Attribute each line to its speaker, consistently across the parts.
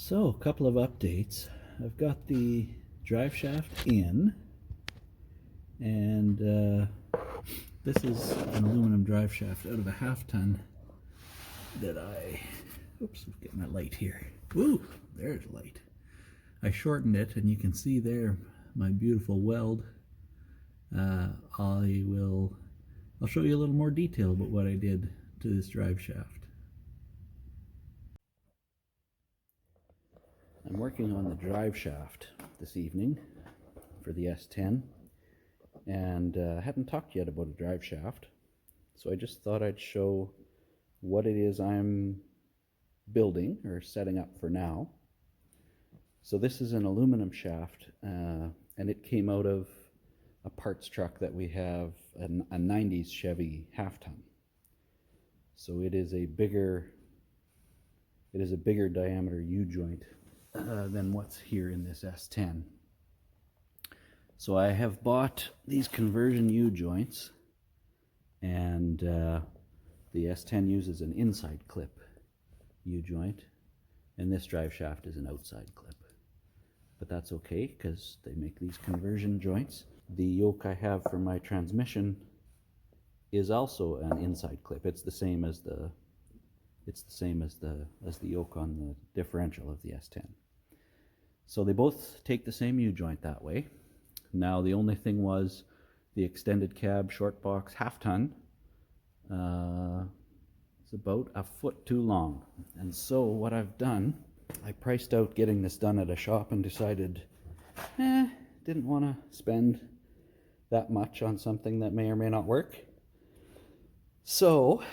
Speaker 1: So, a couple of updates. I've got the drive shaft in, and this is an aluminum drive shaft out of a half-ton that oops, get my light here. Woo, there's light. I shortened it, and you can see there my beautiful weld. I'll show you a little more detail about what I did to this drive shaft. I'm working on the drive shaft this evening for the S10, and I haven't talked yet about a drive shaft, so I just thought I'd show what it is I'm building or setting up for now. So this is an aluminum shaft, and it came out of a parts truck that we have, a 90s Chevy half-ton. So it is a bigger diameter U-joint than what's here in this S10. So I have bought these conversion U-joints, and the S10 uses an inside clip U-joint, and this drive shaft is an outside clip. But that's okay, because they make these conversion joints. The yoke I have for my transmission is also an inside clip. It's the same as the yoke on the differential of the S10. So they both take the same U-joint that way. Now the only thing was the extended cab short box half-ton is about a foot too long. And so what I've done, I priced out getting this done at a shop and decided didn't want to spend that much on something that may or may not work. So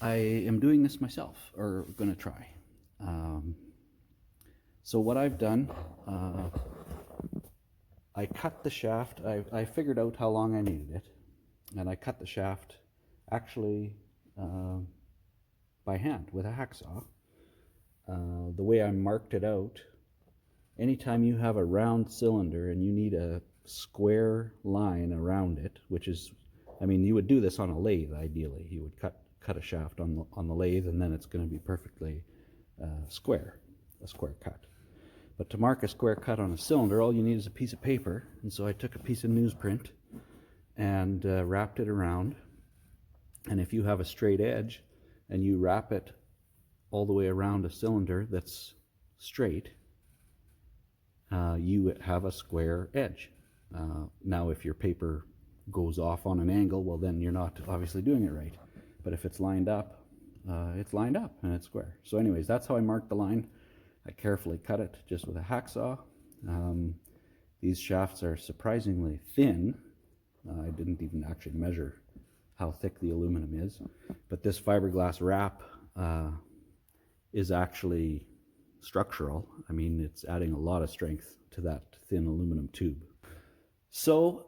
Speaker 1: I am doing this myself, or going to try. So what I've done, I cut the shaft. I figured out how long I needed it, and I cut the shaft actually by hand with a hacksaw. The way I marked it out, anytime you have a round cylinder and you need a square line around it, which is, I mean, you would do this on a lathe ideally. You would cut a shaft on the lathe, and then it's going to be perfectly a square cut. But to mark a square cut on a cylinder, all you need is a piece of paper. And so I took a piece of newsprint and wrapped it around. And if you have a straight edge and you wrap it all the way around a cylinder that's straight, you have a square edge. Now if your paper goes off on an angle, well, then you're not obviously doing it right. But if it's lined up and it's square. So anyways, that's how I marked the line. I carefully cut it just with a hacksaw. These shafts are surprisingly thin. I didn't even actually measure how thick the aluminum is, but this fiberglass wrap is actually structural. I mean, it's adding a lot of strength to that thin aluminum tube. So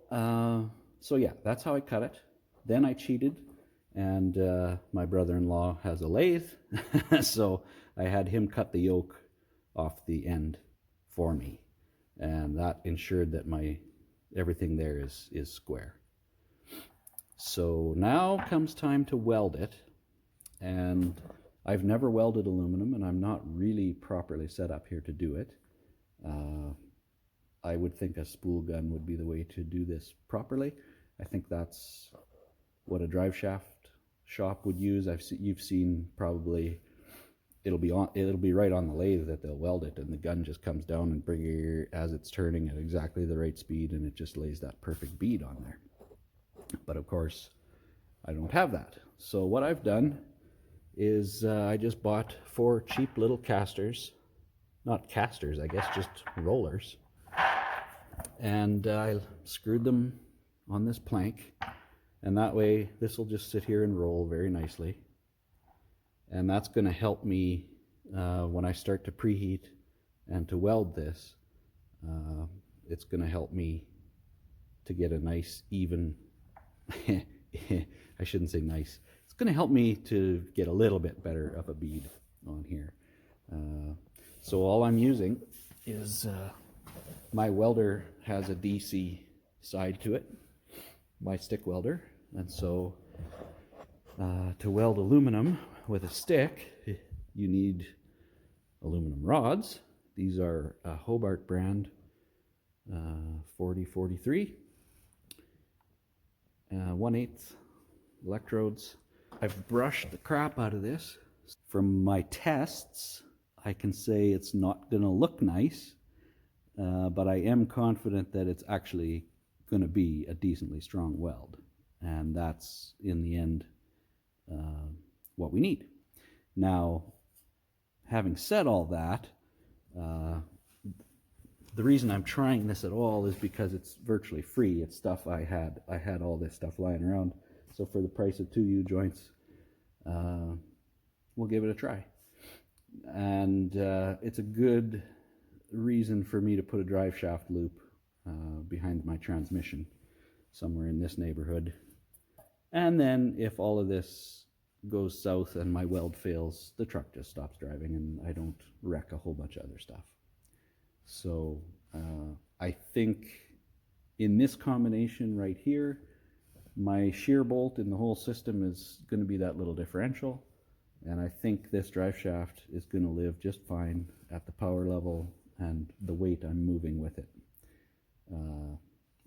Speaker 1: yeah, that's how I cut it. Then I cheated, and my brother-in-law has a lathe, so I had him cut the yoke off the end for me, and that ensured that everything there is square. So now comes time to weld it, and I've never welded aluminum, and I'm not really properly set up here to do it. I would think a spool gun would be the way to do this properly. I think that's what a drive shaft shop would use. You've seen probably it'll be right on the lathe that they'll weld it, and the gun just comes down and as it's turning at exactly the right speed, and it just lays that perfect bead on there. But of course, I don't have that. So what I've done is I just bought 4 cheap little casters, not casters, I guess, just rollers, and I screwed them on this plank, and that way this will just sit here and roll very nicely. And that's going to help me when I start to preheat and to weld this. It's going to help me to get a nice, even, I shouldn't say nice. It's going to help me to get a little bit better of a bead on here. So all I'm using is, my welder has a DC side to it, my stick welder. And so to weld aluminum with a stick, you need aluminum rods. These are a Hobart brand 4043, 1/8 electrodes. I've brushed the crap out of this. From my tests, I can say it's not going to look nice, but I am confident that it's actually going to be a decently strong weld, and that's in the end what we need. Now, having said all that, the reason I'm trying this at all is because it's virtually free. It's stuff I had all this stuff lying around, so for the price of 2 U-joints, we'll give it a try. And it's a good reason for me to put a drive shaft loop behind my transmission somewhere in this neighborhood. And then if all of this goes south and my weld fails, the truck just stops driving and I don't wreck a whole bunch of other stuff. So I think in this combination right here, my shear bolt in the whole system is going to be that little differential, and I think this drive shaft is going to live just fine at the power level and the weight I'm moving with it.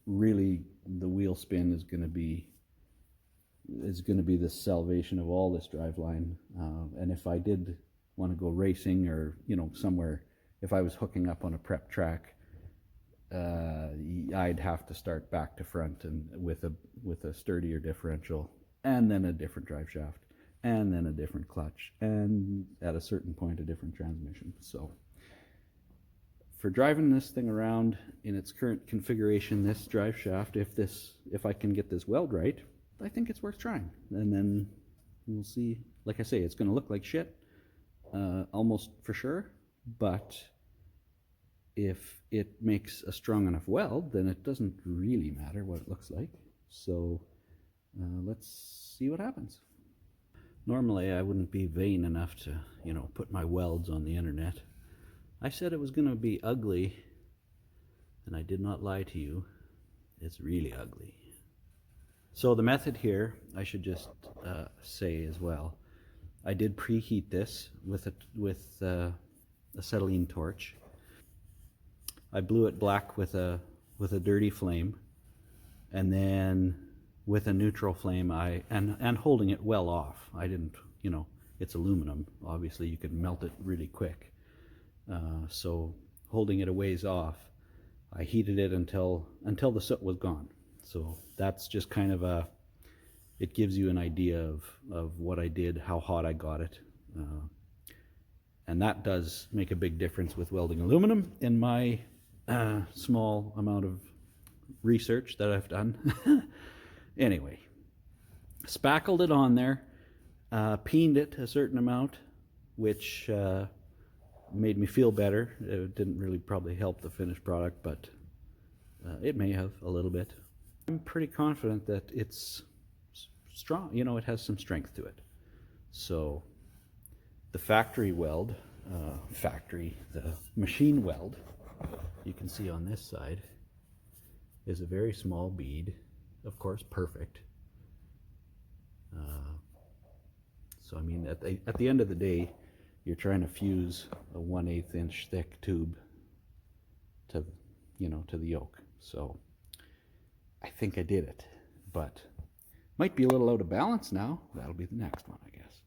Speaker 1: Really, the wheel spin is going to be the salvation of all this drive line. And if I did want to go racing or somewhere, if I was hooking up on a prep track, I'd have to start back to front and with a sturdier differential, and then a different drive shaft, and then a different clutch, and at a certain point a different transmission. So for driving this thing around in its current configuration, this drive shaft, if I can get this weld right, I think it's worth trying. And then we'll see. Like I say, it's going to look like shit, almost for sure, but if it makes a strong enough weld, then it doesn't really matter what it looks like. So let's see what happens. Normally I wouldn't be vain enough to, put my welds on the internet. I said it was going to be ugly, and I did not lie to you. It's really ugly. So the method here, I should just say as well, I did preheat this with a acetylene torch. I blew it black with a dirty flame, and then with a neutral flame, and holding it well off. I didn't, it's aluminum. Obviously, you can melt it really quick. So holding it a ways off, I heated it until the soot was gone. So that's just kind of it gives you an idea of what I did, how hot I got it. And that does make a big difference with welding aluminum in my small amount of research that I've done. Anyway, spackled it on there, peened it a certain amount, which made me feel better. It didn't really probably help the finished product, but it may have a little bit. I'm pretty confident that it's strong. It has some strength to it. So the factory weld, the machine weld, you can see on this side, is a very small bead, of course perfect. So I mean, at the end of the day, you're trying to fuse a 1/8 inch thick tube to the yoke. So I think I did it, but might be a little out of balance now. That'll be the next one, I guess.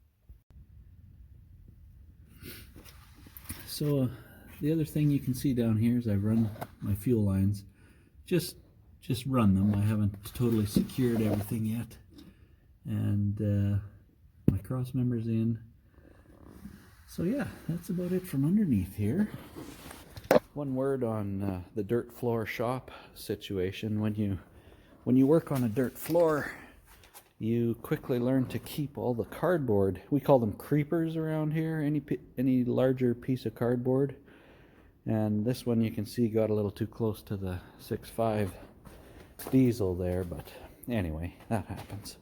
Speaker 1: So the other thing you can see down here is I've run my fuel lines. Just run them. I haven't totally secured everything yet. And my cross members in. So yeah, that's about it from underneath here. One word on the dirt floor shop situation. When you work on a dirt floor, you quickly learn to keep all the cardboard. We call them creepers around here. Any larger piece of cardboard. And this one you can see got a little too close to the 6.5 diesel there, but anyway, that happens.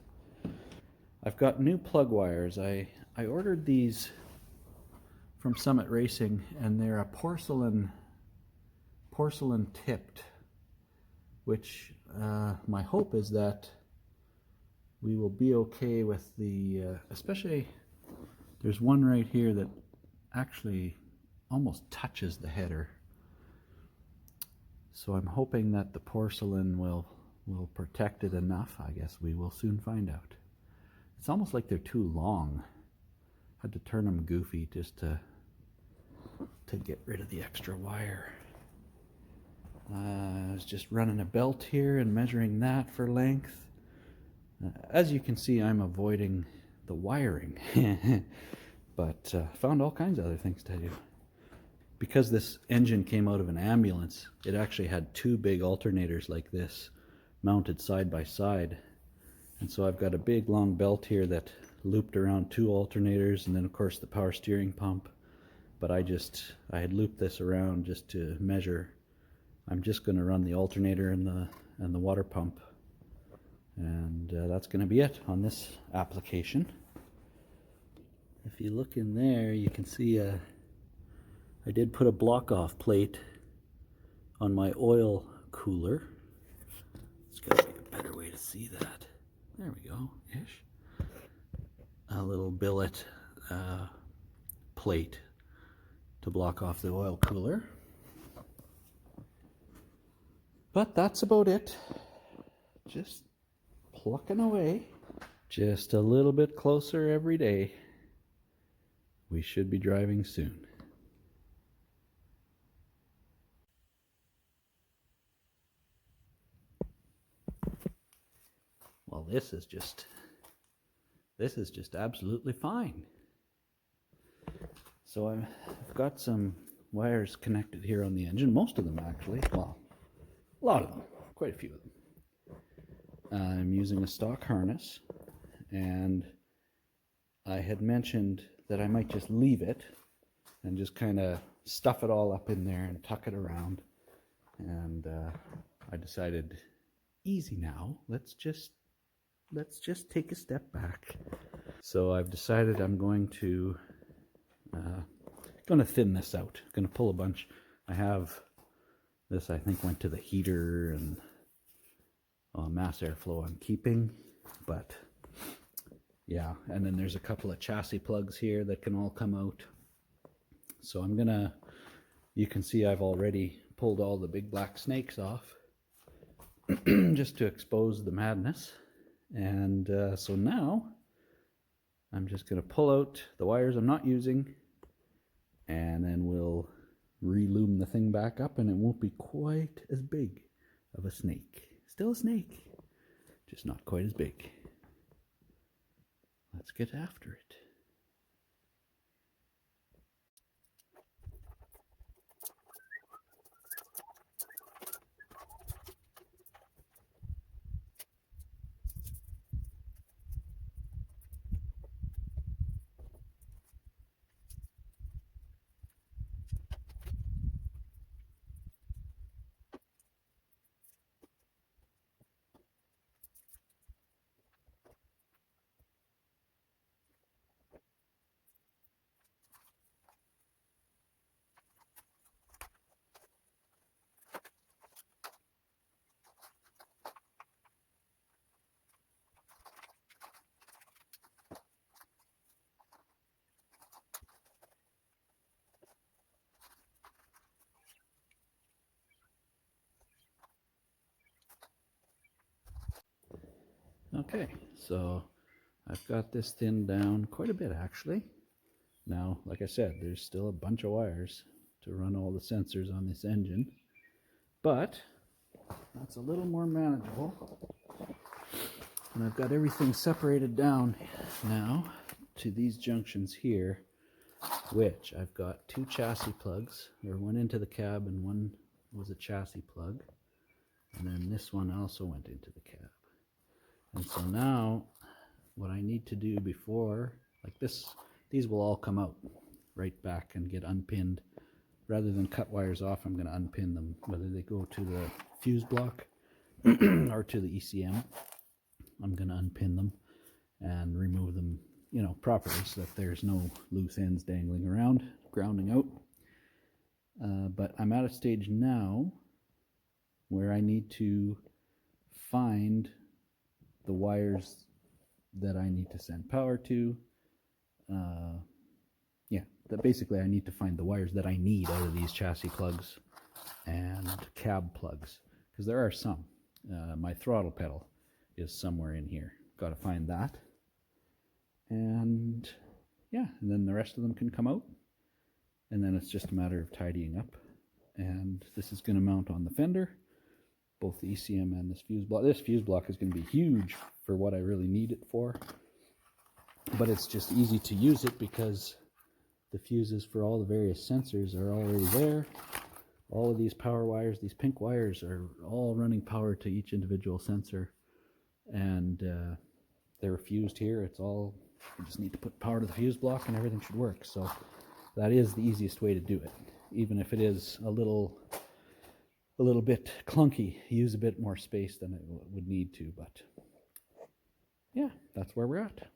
Speaker 1: I've got new plug wires. I ordered these from Summit Racing, and they're a porcelain tipped, which my hope is that we will be okay with the, especially there's one right here that actually almost touches the header. So I'm hoping that the porcelain will protect it enough. I guess we will soon find out. It's almost like they're too long. Had to turn them goofy just to get rid of the extra wire. I was just running a belt here and measuring that for length. As you can see, I'm avoiding the wiring, but found all kinds of other things to do. Because this engine came out of an ambulance, it actually had two big alternators like this mounted side by side. And so I've got a big long belt here that looped around two alternators, and then of course the power steering pump. But I had looped this around just to measure. I'm just going to run the alternator and the water pump, and that's going to be it on this application. If you look in there, you can see I did put a block off plate on my oil cooler. It's got to be a better way to see that. There we go, ish. A little billet plate to block off the oil cooler. But that's about it. Just plucking away. Just a little bit closer every day. We should be driving soon. Well, this is just absolutely fine. So I've got some wires connected here on the engine, most of them actually, well, a lot of them, quite a few of them. I'm using a stock harness, and I had mentioned that I might just leave it and just kind of stuff it all up in there and tuck it around. And I decided, easy now, let's just take a step back. So I've decided I'm going to thin this out. Going to pull a bunch. I have this, I think, went to the heater, and mass airflow I'm keeping, but yeah. And then there's a couple of chassis plugs here that can all come out. So I'm gonna, you can see I've already pulled all the big black snakes off just to expose the madness. And so now I'm just going to pull out the wires I'm not using, and then we'll relume the thing back up, and it won't be quite as big of a snake. Still a snake, just not quite as big. Let's get after it. Okay, so I've got this thinned down quite a bit actually. Now, like I said, there's still a bunch of wires to run all the sensors on this engine, but that's a little more manageable. And I've got everything separated down now to these junctions here, which I've got two chassis plugs, or one into the cab and one was a chassis plug, and then this one also went into the cab. And so now what I need to do before, like this, these will all come out right back and get unpinned. Rather than cut wires off, I'm going to unpin them, whether they go to the fuse block or to the ECM. I'm going to unpin them and remove them, you know, properly, so that there's no loose ends dangling around, grounding out. But I'm at a stage now where I need to find the wires that I need to send power to. Yeah, that basically I need to find the wires that I need out of these chassis plugs and cab plugs, because there are some. My throttle pedal is somewhere in here. Got to find that. And yeah, and then the rest of them can come out. And then it's just a matter of tidying up. And this is going to mount on the fender, both the ECM and this fuse block. This fuse block is going to be huge for what I really need it for. But it's just easy to use it because the fuses for all the various sensors are already there. All of these power wires, these pink wires, are all running power to each individual sensor. And they're fused here. It's all, you just need to put power to the fuse block and everything should work. So that is the easiest way to do it. Even if it is a little bit clunky, use a bit more space than it would need to. But yeah, that's where we're at.